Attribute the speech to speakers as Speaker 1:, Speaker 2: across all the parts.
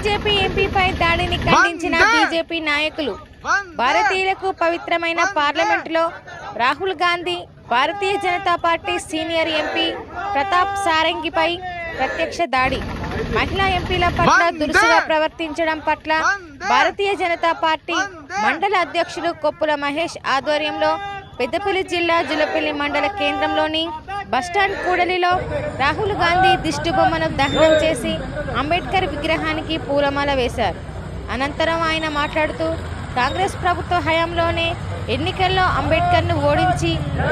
Speaker 1: BJP ఎంపీపై దాడిని ఖండించిన BJP నాయకులు భారతీయులకు పవిత్రమైన పార్లమెంటులో Rahul Gandhi Bharatiya Janata party senior MP Pratap సారంగిపై ప్రత్యక్ష దాడి. మహిళా ఎంపీల పట్ల దురుసుగా ప్రవర్తించడం పట్ల భారతీయ జనతా పార్టీ మండల అధ్యక్షులు కొప్పుల మహేష్ ఆధ్వర్యంలో పెద్దపల్లి జిల్లా జులపల్లి మండల కేంద్రంలోని బస్టాండ్ కూడలిలో రాహుల్ గాంధీ దిష్టిబొమ్మను దహనం చేసి అంబేద్కర్ విగ్రహానికి పూలమాల వేశారు. అనంతరం ఆయన మాట్లాడుతూ కాంగ్రెస్ ప్రభుత్వ హయాంలోనే ఎన్నికల్లో అంబేద్కర్ను ఓడించి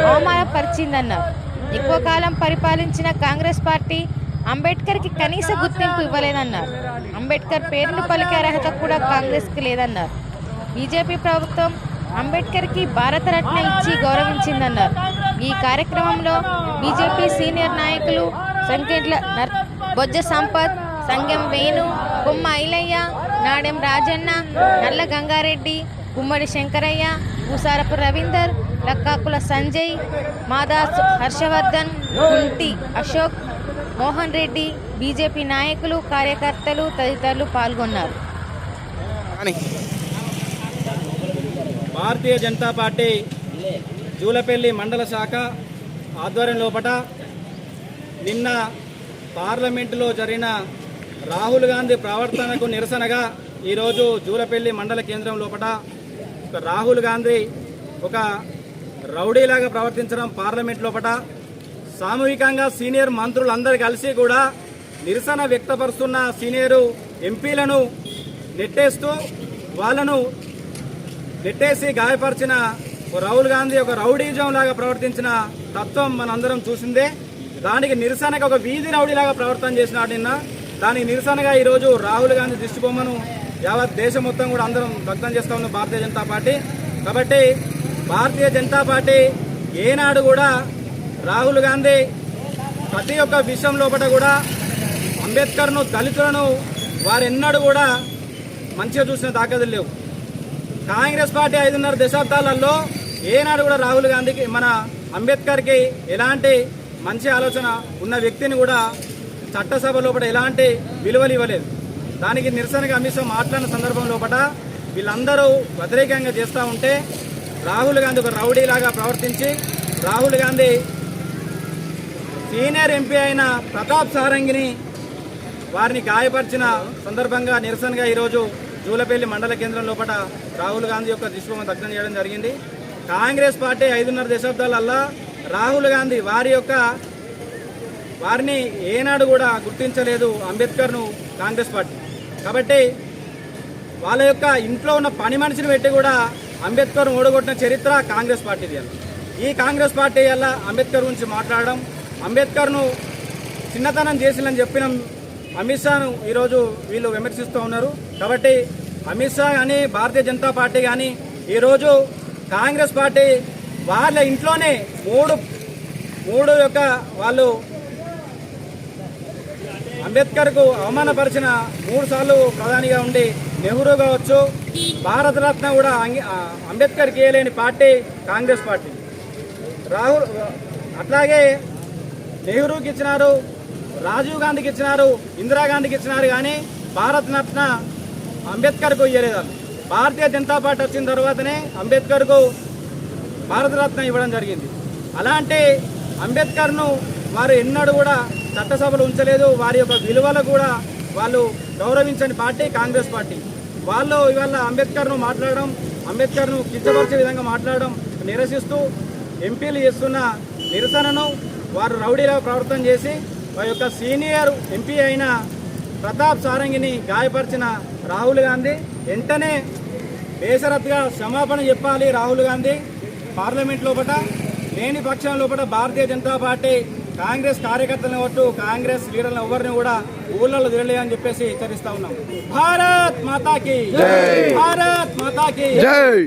Speaker 1: అవమానపరిచిందన్నారు. ఎక్కువ కాలం పరిపాలించిన కాంగ్రెస్ పార్టీ అంబేద్కర్కి కనీస గుర్తింపు ఇవ్వలేదన్నారు. అంబేద్కర్ పేరును పలికే అర్హత కూడా కాంగ్రెస్కి లేదన్నారు. బీజేపీ ప్రభుత్వం అంబేద్కర్కి భారతరత్న ఇచ్చి గౌరవించిందన్నారు. ఈ కార్యక్రమంలో బీజేపీ సీనియర్ నాయకులు సంకెట్ల బొజ్జ సంపత్, సంగం వేణు, కొమ్మ ఐలయ్య, నాడెం రాజన్న, నల్ల గంగారెడ్డి, గుమ్మడి శంకరయ్య, పూసారపు రవీందర్, లక్కాకుల సంజయ్, మాదాస్ హర్షవర్ధన్, కుంటి అశోక్, మోహన్ రెడ్డి, బీజేపీ నాయకులు, కార్యకర్తలు తదితరులు పాల్గొన్నారు.
Speaker 2: భారతీయ జనతా పార్టీ జూలపల్లి మండల శాఖ ఆధ్వర్యం లోపట నిన్న పార్లమెంటులో జరిగిన రాహుల్ గాంధీ ప్రవర్తనకు నిరసనగా ఈరోజు జూలపల్లి మండల కేంద్రం లోపట రాహుల్ గాంధీ ఒక రౌడీలాగా ప్రవర్తించడం పార్లమెంట్ లోపట సామూహికంగా సీనియర్ మంత్రులందరూ కలిసి కూడా నిరసన వ్యక్తపరుస్తున్న సీనియర్ ఎంపీలను నెట్టేస్తూ వాళ్ళను నెట్టేసి గాయపరిచిన రాహుల్ గాంధీ ఒక రౌడీజం లాగా ప్రవర్తించిన తత్వం మనందరం చూసిందే. దానికి నిరసనగా ఒక వీధి రౌడీలాగా ప్రవర్తన చేసినాడు నిన్న. దానికి నిరసనగా ఈరోజు రాహుల్ గాంధీ దిష్టిబొమ్మను యావత్ దేశం మొత్తం కూడా అందరం భక్తం చేస్తూ ఉన్నాం భారతీయ జనతా పార్టీ. కాబట్టి భారతీయ జనతా పార్టీ ఏనాడు కూడా రాహుల్ గాంధీ ప్రతి ఒక్క విషయం లోపల కూడా అంబేద్కర్ను, దళితులను వారెన్నడూ కూడా మంచిగా చూసిన దాఖలు లేవు. కాంగ్రెస్ పార్టీ 5.5 దశాబ్దాలలో ఏనాడు కూడా రాహుల్ గాంధీకి, మన అంబేద్కర్కి ఎలాంటి మంచి ఆలోచన ఉన్న వ్యక్తిని కూడా చట్టసభ లోపల ఎలాంటి విలువలు ఇవ్వలేదు. దానికి నిరసనగా అమిత్ షా మాట్లాడిన సందర్భం లోపల వీళ్ళందరూ వ్యతిరేకంగా చేస్తూ ఉంటే రాహుల్ గాంధీ ఒక రౌడీలాగా ప్రవర్తించి రాహుల్ గాంధీ సీనియర్ ఎంపీ అయిన ప్రతాప్ సారంగిని వారిని గాయపరిచిన సందర్భంగా నిరసనగా ఈరోజు జూలపల్లి మండల కేంద్రం లోపల రాహుల్ గాంధీ యొక్క దిష్టిబొమ్మ దగ్ధం చేయడం జరిగింది. కాంగ్రెస్ పార్టీ 5.5 దశాబ్దాలల్లా రాహుల్ గాంధీ వారిని ఏనాడు కూడా గుర్తించలేదు అంబేద్కర్ను కాంగ్రెస్ పార్టీ. కాబట్టి వాళ్ళ యొక్క ఇంట్లో ఉన్న పని మనిషిని పెట్టి కూడా అంబేద్కర్ను ఓడగొట్టిన చరిత్ర కాంగ్రెస్ పార్టీది. ఈ కాంగ్రెస్ పార్టీ వల్ల అంబేద్కర్ గురించి మాట్లాడడం, అంబేద్కర్ను చిన్నతనం చేసిందని చెప్పిన అమిత్ షాను ఈరోజు వీళ్ళు విమర్శిస్తూ ఉన్నారు. కాబట్టి అమిత్ షా కానీ భారతీయ జనతా పార్టీ కానీ ఈరోజు కాంగ్రెస్ పార్టీ వాళ్ళ ఇంట్లోనే మూడు యొక్క వాళ్ళు అంబేద్కర్కు అవమానపరిచిన 3 సార్లు ప్రధానిగా ఉండి నెహ్రూ కావచ్చు, భారతరత్న కూడా అంబేద్కర్కి ఇవ్వలేని పార్టీ కాంగ్రెస్ పార్టీ. అట్లాగే నెహ్రూకి ఇచ్చినారు, రాజీవ్ గాంధీకి ఇచ్చినారు, ఇందిరాగాంధీకి ఇచ్చినారు, కానీ భారతరత్న అంబేద్కర్కు ఇవ్వలేదు. భారతీయ జనతా పార్టీ వచ్చిన తర్వాతనే అంబేద్కర్కు భారతరత్న ఇవ్వడం జరిగింది. అలాంటి అంబేద్కర్ను వారు ఎన్నడూ కూడా చట్టసభలు ఉంచలేదు. వారి యొక్క విలువలు కూడా వాళ్ళు గౌరవించని పార్టీ కాంగ్రెస్ పార్టీ. వాళ్ళు ఇవాళ అంబేద్కర్ను మాట్లాడడం, అంబేద్కర్ను కించపరిచే విధంగా మాట్లాడడం నిరసిస్తూ ఎంపీలు చేస్తున్న నిరసనను వారు రౌడీలా ప్రవర్తన చేసి వారి యొక్క సీనియర్ ఎంపీ అయిన ప్రతాప్ సారంగిని గాయపరిచిన రాహుల్ గాంధీ వెంటనే బేషరత్గా క్షమాపణ చెప్పాలి. రాహుల్ గాంధీ పార్లమెంట్ లోపల లేని పక్షం లోపల భారతీయ జనతా పార్టీ కాంగ్రెస్ కార్యకర్తలను కొట్టు, కాంగ్రెస్ లీడర్లను ఎవరిని కూడా ఊళ్ళలో తిరగలే అని చెప్పేసి హెచ్చరిస్తా ఉన్నాం. భారత్ మాతాకి జై, భారత్ మాతాకి జై.